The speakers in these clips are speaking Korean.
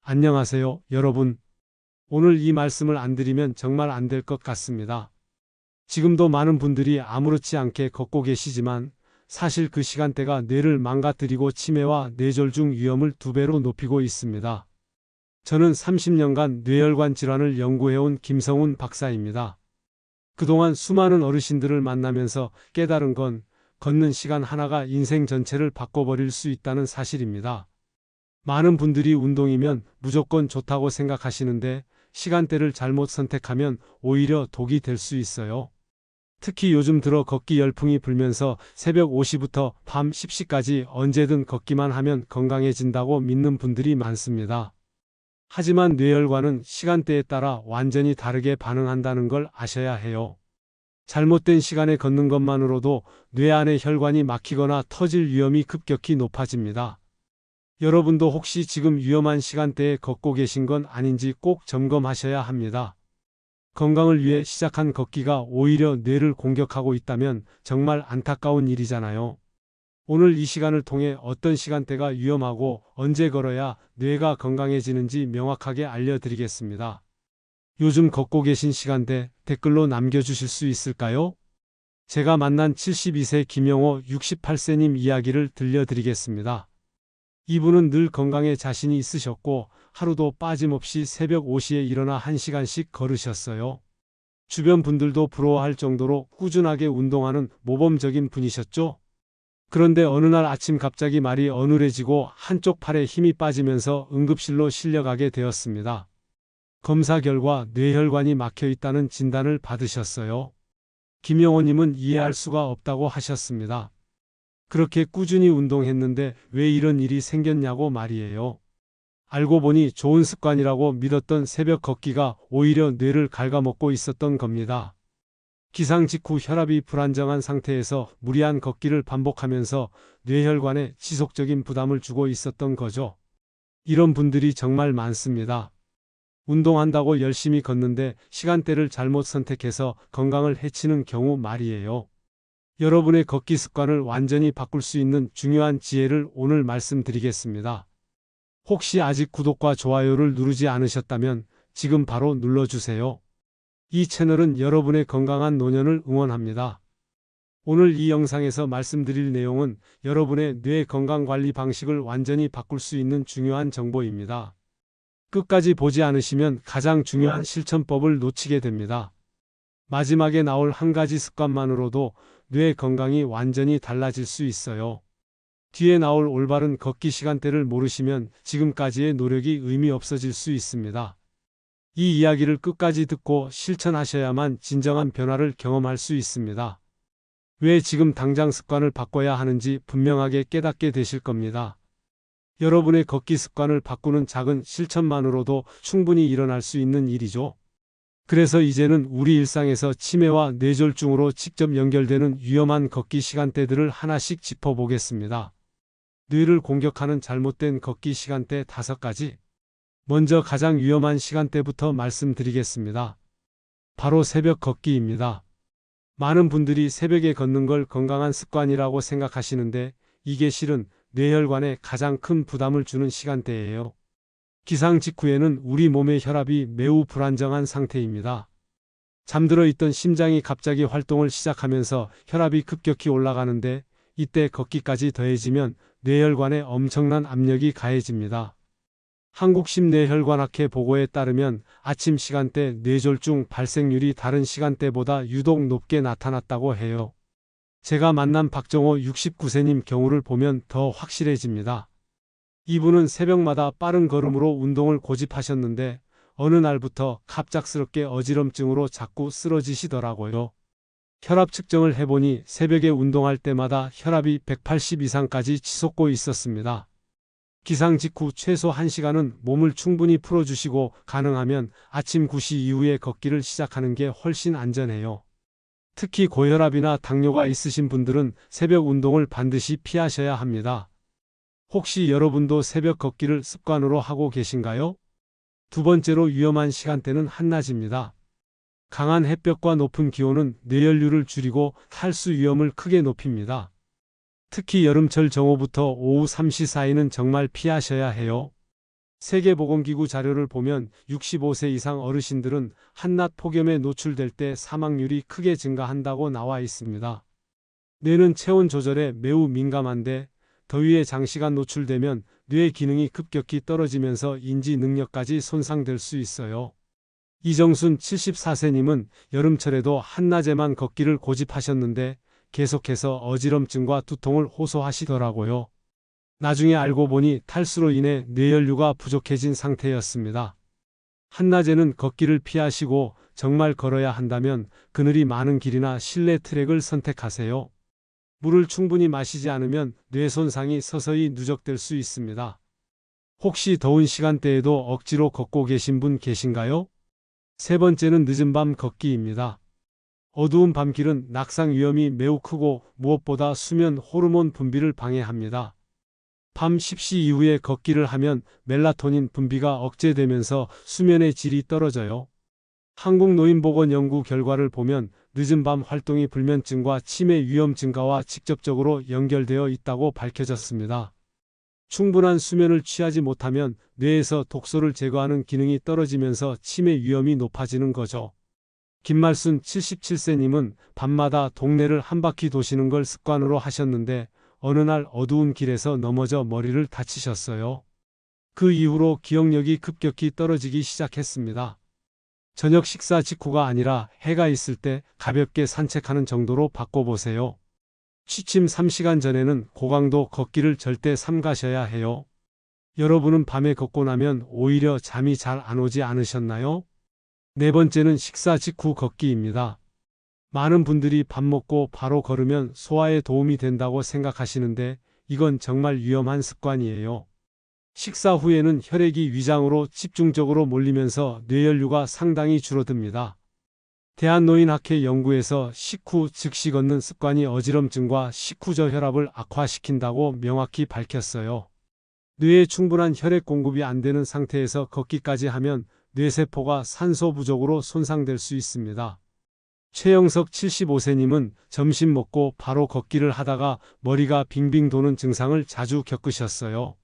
안녕하세요, 여러분. 오늘 이 말씀을 안 드리면 정말 안 될 것 같습니다. 지금도 많은 분들이 아무렇지 않게 걷고 계시지만 사실 그 시간대가 뇌를 망가뜨리고 치매와 뇌졸중 위험을 2배로 높이고 있습니다. 저는 30년간 뇌혈관 질환을 연구해온 김성훈 박사입니다. 그동안 수많은 어르신들을 만나면서 깨달은 건 걷는 시간 하나가 인생 전체를 바꿔버릴 수 있다는 사실입니다. 많은 분들이 운동이면 무조건 좋다고 생각하시는데 시간대를 잘못 선택하면 오히려 독이 될 수 있어요. 특히 요즘 들어 걷기 열풍이 불면서 새벽 5시부터 밤 10시까지 언제든 걷기만 하면 건강해진다고 믿는 분들이 많습니다. 하지만 뇌혈관은 시간대에 따라 완전히 다르게 반응한다는 걸 아셔야 해요. 잘못된 시간에 걷는 것만으로도 뇌 안의 혈관이 막히거나 터질 위험이 급격히 높아집니다. 여러분도 혹시 지금 위험한 시간대에 걷고 계신 건 아닌지 꼭 점검하셔야 합니다. 건강을 위해 시작한 걷기가 오히려 뇌를 공격하고 있다면 정말 안타까운 일이잖아요. 오늘 이 시간을 통해 어떤 시간대가 위험하고 언제 걸어야 뇌가 건강해지는지 명확하게 알려드리겠습니다. 요즘 걷고 계신 시간대 댓글로 남겨주실 수 있을까요? 제가 만난 72세 김영호 68세님 이야기를 들려드리겠습니다. 이분은 늘 건강에 자신이 있으셨고 하루도 빠짐없이 새벽 5시에 일어나 1시간씩 걸으셨어요. 주변 분들도 부러워할 정도로 꾸준하게 운동하는 모범적인 분이셨죠. 그런데 어느 날 아침 갑자기 말이 어눌해지고 한쪽 팔에 힘이 빠지면서 응급실로 실려가게 되었습니다. 검사 결과 뇌혈관이 막혀 있다는 진단을 받으셨어요. 김영호님은 이해할 수가 없다고 하셨습니다. 그렇게 꾸준히 운동했는데 왜 이런 일이 생겼냐고 말이에요. 알고 보니 좋은 습관이라고 믿었던 새벽 걷기가 오히려 뇌를 갉아먹고 있었던 겁니다. 기상 직후 혈압이 불안정한 상태에서 무리한 걷기를 반복하면서 뇌혈관에 지속적인 부담을 주고 있었던 거죠. 이런 분들이 정말 많습니다. 운동한다고 열심히 걷는데 시간대를 잘못 선택해서 건강을 해치는 경우 말이에요. 여러분의 걷기 습관을 완전히 바꿀 수 있는 중요한 지혜를 오늘 말씀드리겠습니다. 혹시 아직 구독과 좋아요를 누르지 않으셨다면 지금 바로 눌러주세요. 이 채널은 여러분의 건강한 노년을 응원합니다. 오늘 이 영상에서 말씀드릴 내용은 여러분의 뇌 건강관리 방식을 완전히 바꿀 수 있는 중요한 정보입니다. 끝까지 보지 않으시면 가장 중요한 실천법을 놓치게 됩니다. 마지막에 나올 한 가지 습관만으로도 뇌 건강이 완전히 달라질 수 있어요. 뒤에 나올 올바른 걷기 시간대를 모르시면 지금까지의 노력이 의미 없어질 수 있습니다. 이 이야기를 끝까지 듣고 실천하셔야만 진정한 변화를 경험할 수 있습니다. 왜 지금 당장 습관을 바꿔야 하는지 분명하게 깨닫게 되실 겁니다. 여러분의 걷기 습관을 바꾸는 작은 실천만으로도 충분히 일어날 수 있는 일이죠. 그래서 이제는 우리 일상에서 치매와 뇌졸중으로 직접 연결되는 위험한 걷기 시간대들을 하나씩 짚어보겠습니다. 뇌를 공격하는 잘못된 걷기 시간대 5가지. 먼저 가장 위험한 시간대부터 말씀드리겠습니다. 바로 새벽 걷기입니다. 많은 분들이 새벽에 걷는 걸 건강한 습관이라고 생각하시는데 이게 실은 뇌혈관에 가장 큰 부담을 주는 시간대예요. 기상 직후에는 우리 몸의 혈압이 매우 불안정한 상태입니다. 잠들어 있던 심장이 갑자기 활동을 시작하면서 혈압이 급격히 올라가는데 이때 걷기까지 더해지면 뇌혈관에 엄청난 압력이 가해집니다. 한국심뇌혈관학회 보고에 따르면 아침 시간대 뇌졸중 발생률이 다른 시간대보다 유독 높게 나타났다고 해요. 제가 만난 박정호 69세님 경우를 보면 더 확실해집니다. 이분은 새벽마다 빠른 걸음으로 운동을 고집하셨는데 어느 날부터 갑작스럽게 어지럼증으로 자꾸 쓰러지시더라고요. 혈압 측정을 해보니 새벽에 운동할 때마다 혈압이 180 이상까지 치솟고 있었습니다. 기상 직후 최소 1시간은 몸을 충분히 풀어주시고 가능하면 아침 9시 이후에 걷기를 시작하는 게 훨씬 안전해요. 특히 고혈압이나 당뇨가 있으신 분들은 새벽 운동을 반드시 피하셔야 합니다. 혹시 여러분도 새벽 걷기를 습관으로 하고 계신가요? 두 번째로 위험한 시간대는 한낮입니다. 강한 햇볕과 높은 기온은 뇌연류를 줄이고 탈수 위험을 크게 높입니다. 특히 여름철 정오부터 오후 3시 사이는 정말 피하셔야 해요. 세계보건기구 자료를 보면 65세 이상 어르신들은 한낮 폭염에 노출될 때 사망률이 크게 증가한다고 나와 있습니다. 뇌는 체온 조절에 매우 민감한데 더위에 장시간 노출되면 뇌 기능이 급격히 떨어지면서 인지 능력까지 손상될 수 있어요. 이정순 74세님은 여름철에도 한낮에만 걷기를 고집하셨는데 계속해서 어지럼증과 두통을 호소하시더라고요. 나중에 알고 보니 탈수로 인해 뇌연류가 부족해진 상태였습니다. 한낮에는 걷기를 피하시고 정말 걸어야 한다면 그늘이 많은 길이나 실내 트랙을 선택하세요. 물을 충분히 마시지 않으면 뇌 손상이 서서히 누적될 수 있습니다. 혹시 더운 시간대에도 억지로 걷고 계신 분 계신가요? 세 번째는 늦은 밤 걷기입니다. 어두운 밤길은 낙상 위험이 매우 크고 무엇보다 수면 호르몬 분비를 방해합니다. 밤 10시 이후에 걷기를 하면 멜라토닌 분비가 억제되면서 수면의 질이 떨어져요. 한국노인보건연구 결과를 보면 늦은 밤 활동이 불면증과 치매 위험 증가와 직접적으로 연결되어 있다고 밝혀졌습니다. 충분한 수면을 취하지 못하면 뇌에서 독소를 제거하는 기능이 떨어지면서 치매 위험이 높아지는 거죠. 김말순 77세님은 밤마다 동네를 한 바퀴 도시는 걸 습관으로 하셨는데 어느 날 어두운 길에서 넘어져 머리를 다치셨어요. 그 이후로 기억력이 급격히 떨어지기 시작했습니다. 저녁 식사 직후가 아니라 해가 있을 때 가볍게 산책하는 정도로 바꿔보세요. 취침 3시간 전에는 고강도 걷기를 절대 삼가셔야 해요. 여러분은 밤에 걷고 나면 오히려 잠이 잘 안 오지 않으셨나요? 네 번째는 식사 직후 걷기입니다. 많은 분들이 밥 먹고 바로 걸으면 소화에 도움이 된다고 생각하시는데 이건 정말 위험한 습관이에요. 식사 후에는 혈액이 위장으로 집중적으로 몰리면서 뇌연류가 상당히 줄어듭니다. 대한노인학회 연구에서 식후 즉시 걷는 습관이 어지럼증과 식후저 혈압을 악화시킨다고 명확히 밝혔어요. 뇌에 충분한 혈액 공급이 안 되는 상태에서 걷기까지 하면 뇌세포가 산소 부족으로 손상될 수 있습니다. 최영석 75세님은 점심 먹고 바로 걷기를 하다가 머리가 빙빙 도는 증상을 자주 겪으셨어요.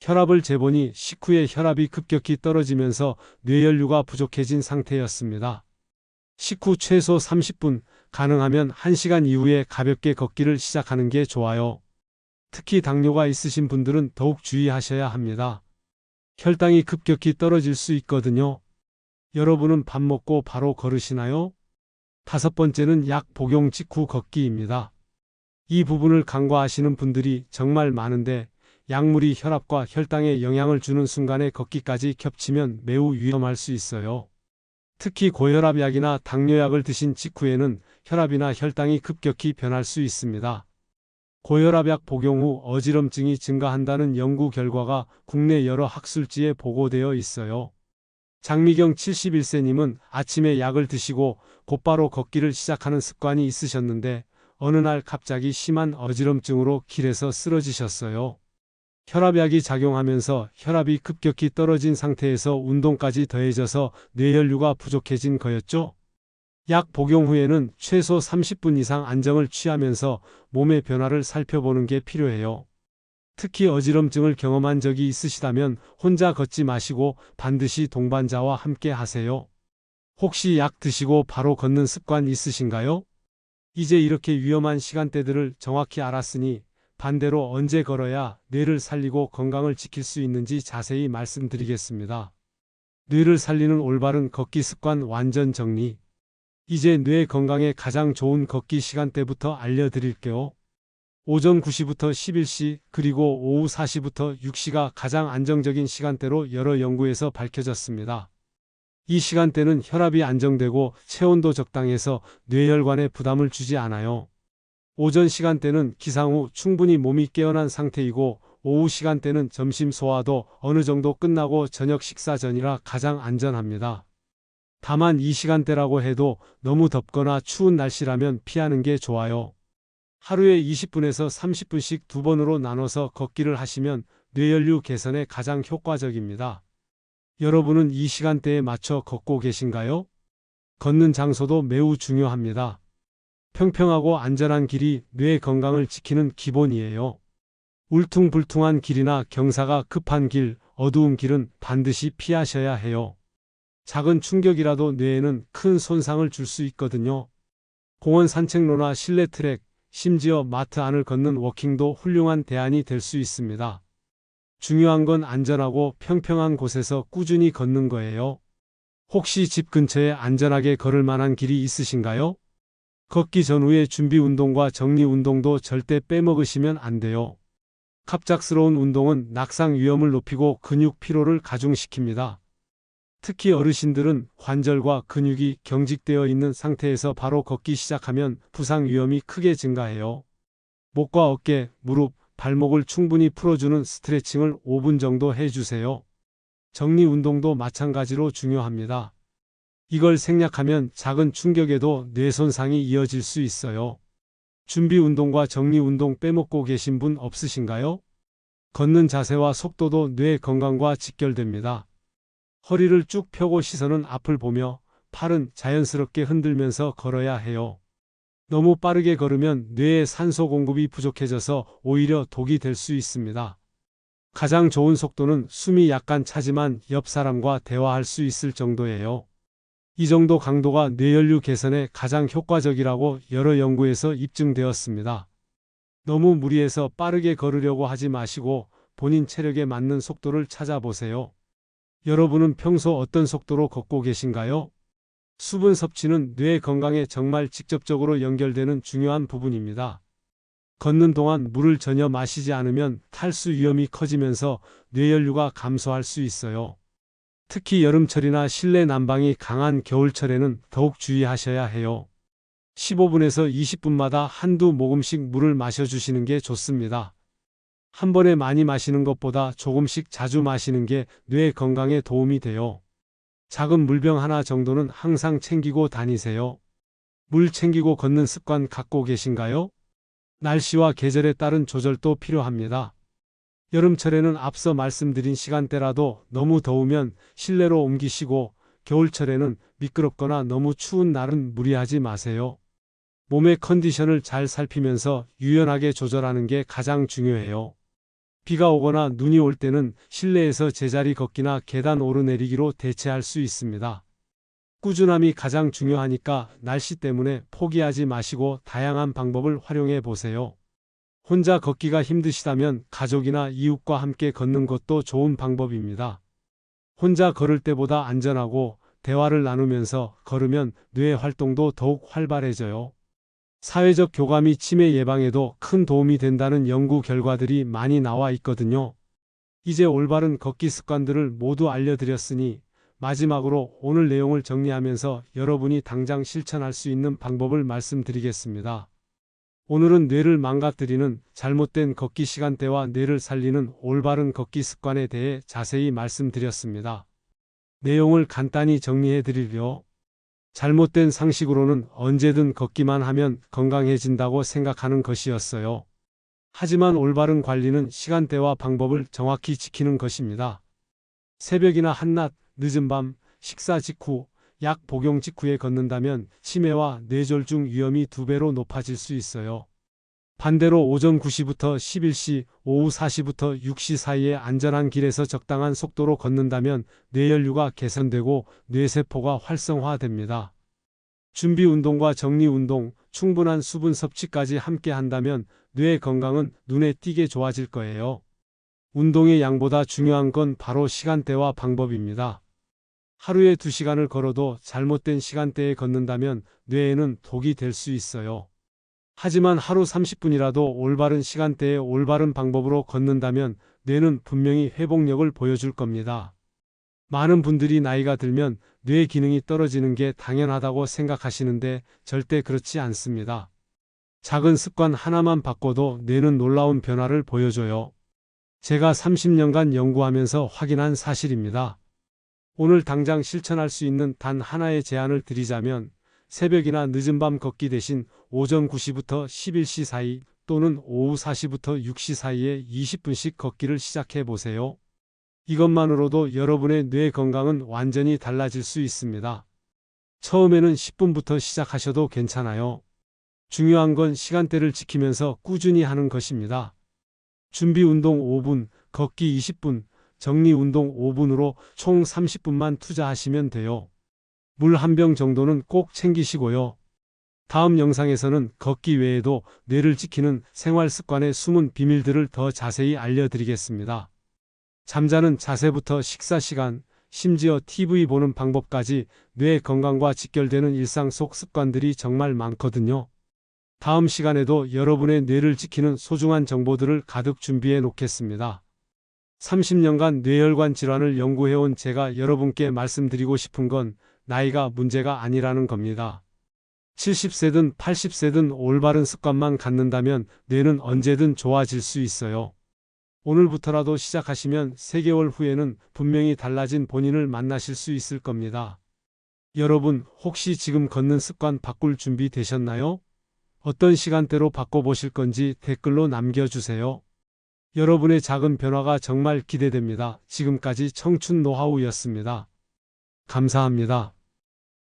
혈압을 재보니 식후에 혈압이 급격히 떨어지면서 뇌연류가 부족해진 상태였습니다. 식후 최소 30분, 가능하면 1시간 이후에 가볍게 걷기를 시작하는 게 좋아요. 특히 당뇨가 있으신 분들은 더욱 주의하셔야 합니다. 혈당이 급격히 떨어질 수 있거든요. 여러분은 밥 먹고 바로 걸으시나요? 다섯 번째는 약 복용 직후 걷기입니다. 이 부분을 간과하시는 분들이 정말 많은데 약물이 혈압과 혈당에 영향을 주는 순간에 걷기까지 겹치면 매우 위험할 수 있어요. 특히 고혈압약이나 당뇨약을 드신 직후에는 혈압이나 혈당이 급격히 변할 수 있습니다. 고혈압약 복용 후 어지럼증이 증가한다는 연구 결과가 국내 여러 학술지에 보고되어 있어요. 장미경 71세님은 아침에 약을 드시고 곧바로 걷기를 시작하는 습관이 있으셨는데 어느 날 갑자기 심한 어지럼증으로 길에서 쓰러지셨어요. 혈압약이 작용하면서 혈압이 급격히 떨어진 상태에서 운동까지 더해져서 뇌연류가 부족해진 거였죠. 약 복용 후에는 최소 30분 이상 안정을 취하면서 몸의 변화를 살펴보는 게 필요해요. 특히 어지럼증을 경험한 적이 있으시다면 혼자 걷지 마시고 반드시 동반자와 함께 하세요. 혹시 약 드시고 바로 걷는 습관 있으신가요? 이제 이렇게 위험한 시간대들을 정확히 알았으니 반대로 언제 걸어야 뇌를 살리고 건강을 지킬 수 있는지 자세히 말씀드리겠습니다. 뇌를 살리는 올바른 걷기 습관 완전 정리. 이제 뇌 건강에 가장 좋은 걷기 시간대부터 알려드릴게요. 오전 9시부터 11시 그리고 오후 4시부터 6시가 가장 안정적인 시간대로 여러 연구에서 밝혀졌습니다. 이 시간대는 혈압이 안정되고 체온도 적당해서 뇌혈관에 부담을 주지 않아요. 오전 시간대는 기상 후 충분히 몸이 깨어난 상태이고 오후 시간대는 점심 소화도 어느 정도 끝나고 저녁 식사 전이라 가장 안전합니다. 다만 이 시간대라고 해도 너무 덥거나 추운 날씨라면 피하는 게 좋아요. 하루에 20분에서 30분씩 두 번으로 나눠서 걷기를 하시면 뇌연류 개선에 가장 효과적입니다. 여러분은 이 시간대에 맞춰 걷고 계신가요? 걷는 장소도 매우 중요합니다. 평평하고 안전한 길이 뇌 건강을 지키는 기본이에요. 울퉁불퉁한 길이나 경사가 급한 길, 어두운 길은 반드시 피하셔야 해요. 작은 충격이라도 뇌에는 큰 손상을 줄 수 있거든요. 공원 산책로나 실내 트랙, 심지어 마트 안을 걷는 워킹도 훌륭한 대안이 될 수 있습니다. 중요한 건 안전하고 평평한 곳에서 꾸준히 걷는 거예요. 혹시 집 근처에 안전하게 걸을 만한 길이 있으신가요? 걷기 전후의 준비 운동과 정리 운동도 절대 빼먹으시면 안 돼요. 갑작스러운 운동은 낙상 위험을 높이고 근육 피로를 가중시킵니다. 특히 어르신들은 관절과 근육이 경직되어 있는 상태에서 바로 걷기 시작하면 부상 위험이 크게 증가해요. 목과 어깨, 무릎, 발목을 충분히 풀어주는 스트레칭을 5분 정도 해주세요. 정리 운동도 마찬가지로 중요합니다. 이걸 생략하면 작은 충격에도 뇌 손상이 이어질 수 있어요. 준비 운동과 정리 운동 빼먹고 계신 분 없으신가요? 걷는 자세와 속도도 뇌 건강과 직결됩니다. 허리를 쭉 펴고 시선은 앞을 보며 팔은 자연스럽게 흔들면서 걸어야 해요. 너무 빠르게 걸으면 뇌에 산소 공급이 부족해져서 오히려 독이 될 수 있습니다. 가장 좋은 속도는 숨이 약간 차지만 옆 사람과 대화할 수 있을 정도예요. 이 정도 강도가 뇌혈류 개선에 가장 효과적이라고 여러 연구에서 입증되었습니다. 너무 무리해서 빠르게 걸으려고 하지 마시고 본인 체력에 맞는 속도를 찾아보세요. 여러분은 평소 어떤 속도로 걷고 계신가요? 수분 섭취는 뇌 건강에 정말 직접적으로 연결되는 중요한 부분입니다. 걷는 동안 물을 전혀 마시지 않으면 탈수 위험이 커지면서 뇌혈류가 감소할 수 있어요. 특히 여름철이나 실내 난방이 강한 겨울철에는 더욱 주의하셔야 해요. 15분에서 20분마다 한두 모금씩 물을 마셔주시는 게 좋습니다. 한 번에 많이 마시는 것보다 조금씩 자주 마시는 게 뇌 건강에 도움이 돼요. 작은 물병 하나 정도는 항상 챙기고 다니세요. 물 챙기고 걷는 습관 갖고 계신가요? 날씨와 계절에 따른 조절도 필요합니다. 여름철에는 앞서 말씀드린 시간대라도 너무 더우면 실내로 옮기시고 겨울철에는 미끄럽거나 너무 추운 날은 무리하지 마세요. 몸의 컨디션을 잘 살피면서 유연하게 조절하는 게 가장 중요해요. 비가 오거나 눈이 올 때는 실내에서 제자리 걷기나 계단 오르내리기로 대체할 수 있습니다. 꾸준함이 가장 중요하니까 날씨 때문에 포기하지 마시고 다양한 방법을 활용해 보세요. 혼자 걷기가 힘드시다면 가족이나 이웃과 함께 걷는 것도 좋은 방법입니다. 혼자 걸을 때보다 안전하고 대화를 나누면서 걸으면 뇌 활동도 더욱 활발해져요. 사회적 교감이 치매 예방에도 큰 도움이 된다는 연구 결과들이 많이 나와 있거든요. 이제 올바른 걷기 습관들을 모두 알려드렸으니 마지막으로 오늘 내용을 정리하면서 여러분이 당장 실천할 수 있는 방법을 말씀드리겠습니다. 오늘은 뇌를 망가뜨리는 잘못된 걷기 시간대와 뇌를 살리는 올바른 걷기 습관에 대해 자세히 말씀드렸습니다. 내용을 간단히 정리해 드리려 잘못된 상식으로는 언제든 걷기만 하면 건강해진다고 생각하는 것이었어요. 하지만 올바른 관리는 시간대와 방법을 정확히 지키는 것입니다. 새벽이나 한낮, 늦은 밤, 식사 직후, 약 복용 직후에 걷는다면 치매와 뇌졸중 위험이 2배로 높아질 수 있어요. 반대로 오전 9시부터 11시, 오후 4시부터 6시 사이에 안전한 길에서 적당한 속도로 걷는다면 뇌혈류가 개선되고 뇌세포가 활성화됩니다. 준비 운동과 정리 운동, 충분한 수분 섭취까지 함께 한다면 뇌 건강은 눈에 띄게 좋아질 거예요. 운동의 양보다 중요한 건 바로 시간대와 방법입니다. 하루에 2시간을 걸어도 잘못된 시간대에 걷는다면 뇌에는 독이 될 수 있어요. 하지만 하루 30분이라도 올바른 시간대에 올바른 방법으로 걷는다면 뇌는 분명히 회복력을 보여줄 겁니다. 많은 분들이 나이가 들면 뇌 기능이 떨어지는 게 당연하다고 생각하시는데 절대 그렇지 않습니다. 작은 습관 하나만 바꿔도 뇌는 놀라운 변화를 보여줘요. 제가 30년간 연구하면서 확인한 사실입니다. 오늘 당장 실천할 수 있는 단 하나의 제안을 드리자면 새벽이나 늦은 밤 걷기 대신 오전 9시부터 11시 사이 또는 오후 4시부터 6시 사이에 20분씩 걷기를 시작해 보세요. 이것만으로도 여러분의 뇌 건강은 완전히 달라질 수 있습니다. 처음에는 10분부터 시작하셔도 괜찮아요. 중요한 건 시간대를 지키면서 꾸준히 하는 것입니다. 준비 운동 5분, 걷기 20분, 정리 운동 5분으로 총 30분만 투자하시면 돼요. 물 한 병 정도는 꼭 챙기시고요. 다음 영상에서는 걷기 외에도 뇌를 지키는 생활 습관의 숨은 비밀들을 더 자세히 알려드리겠습니다. 잠자는 자세부터 식사 시간, 심지어 TV 보는 방법까지 뇌 건강과 직결되는 일상 속 습관들이 정말 많거든요. 다음 시간에도 여러분의 뇌를 지키는 소중한 정보들을 가득 준비해 놓겠습니다. 30년간 뇌혈관 질환을 연구해온 제가 여러분께 말씀드리고 싶은 건 나이가 문제가 아니라는 겁니다. 70세든 80세든 올바른 습관만 갖는다면 뇌는 언제든 좋아질 수 있어요. 오늘부터라도 시작하시면 3개월 후에는 분명히 달라진 본인을 만나실 수 있을 겁니다. 여러분, 혹시 지금 걷는 습관 바꿀 준비 되셨나요? 어떤 시간대로 바꿔보실 건지 댓글로 남겨주세요. 여러분의 작은 변화가 정말 기대됩니다. 지금까지 청춘 노하우였습니다. 감사합니다.